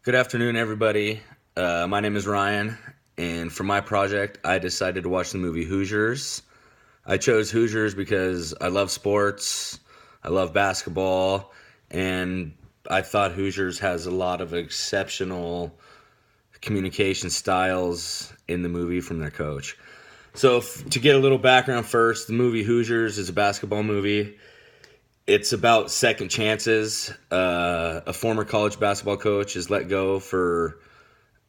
Good afternoon, everybody. My name is Ryan, and for my project, I decided to watch the movie Hoosiers. I chose Hoosiers because I love sports, I love basketball, and I thought Hoosiers has a lot of exceptional communication styles in the movie from their coach. So, to get a little background first, the movie Hoosiers is a basketball movie. It's about second chances. A former college basketball coach is let go for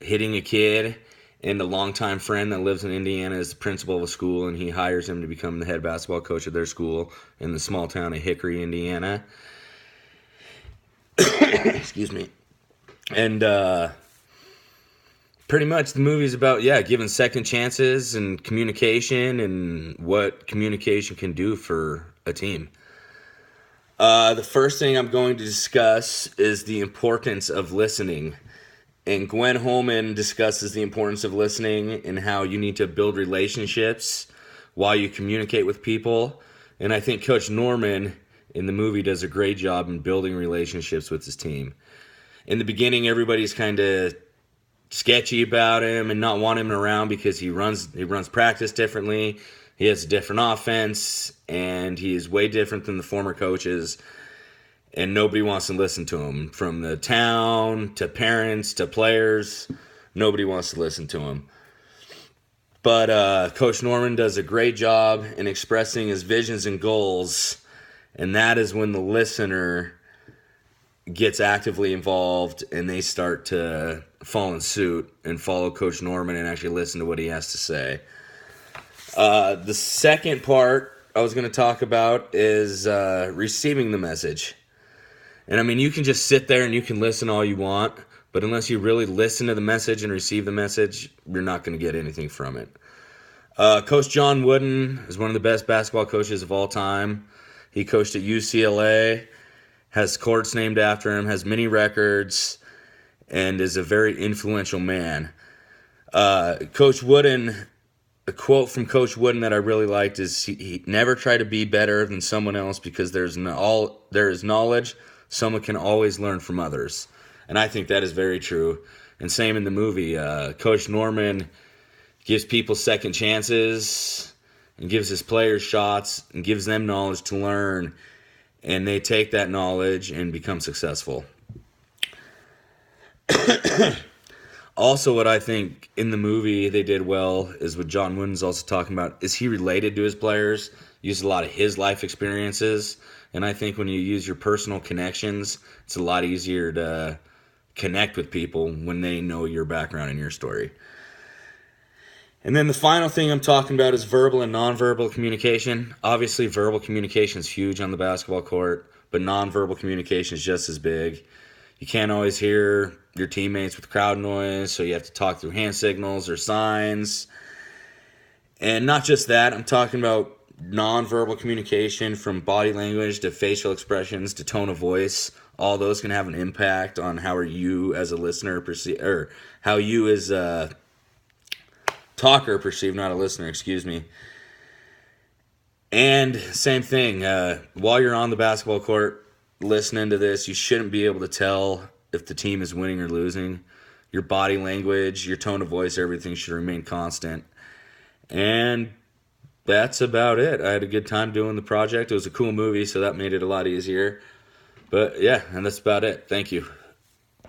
hitting a kid, and a longtime friend that lives in Indiana is the principal of a school, and he hires him to become the head basketball coach of their school in the small town of Hickory, Indiana. Excuse me. And pretty much the movie is about, giving second chances and communication and what communication can do for a team. The first thing I'm going to discuss is the importance of listening. And Gwen Holman discusses the importance of listening and how you need to build relationships while you communicate with people. And I think Coach Norman in the movie does a great job in building relationships with his team. In the beginning, everybody's kind of sketchy about him and not want him around because he runs practice differently. He has a different offense, and he is way different than the former coaches, and nobody wants to listen to him. From the town, to parents, to players, nobody wants to listen to him. But Coach Norman does a great job in expressing his visions and goals, and that is when the listener gets actively involved and they start to fall in suit and follow Coach Norman and actually listen to what he has to say. The second part I was going to talk about is receiving the message. And I mean, you can just sit there and you can listen all you want, but unless you really listen to the message and receive the message, you're not going to get anything from it. Coach John Wooden is one of the best basketball coaches of all time. He coached at UCLA, has courts named after him, has many records, and is a very influential man. Coach Wooden... A quote from Coach Wooden that I really liked is he never try to be better than someone else because there is knowledge someone can always learn from others. And I think that is very true. And same in the movie. Coach Norman gives people second chances and gives his players shots and gives them knowledge to learn. And they take that knowledge and become successful. Also, what I think in the movie they did well is what John Wooden's also talking about is he related to his players, used a lot of his life experiences, and I think when you use your personal connections, it's a lot easier to connect with people when they know your background and your story. And then the final thing I'm talking about is verbal and nonverbal communication. Obviously, verbal communication is huge on the basketball court, but nonverbal communication is just as big. You can't always hear your teammates with crowd noise, so you have to talk through hand signals or signs. And not just that, I'm talking about nonverbal communication from body language to facial expressions to tone of voice. All those can have an impact on how you as a listener perceive, or how you as a talker perceive, not a listener, excuse me. And same thing, while you're on the basketball court, listening to this, you shouldn't be able to tell if the team is winning or losing. Your body language, your tone of voice, everything should remain constant. And that's about it. I had a good time doing the project. It was a cool movie, so that made it a lot easier. But yeah, and that's about it. Thank you.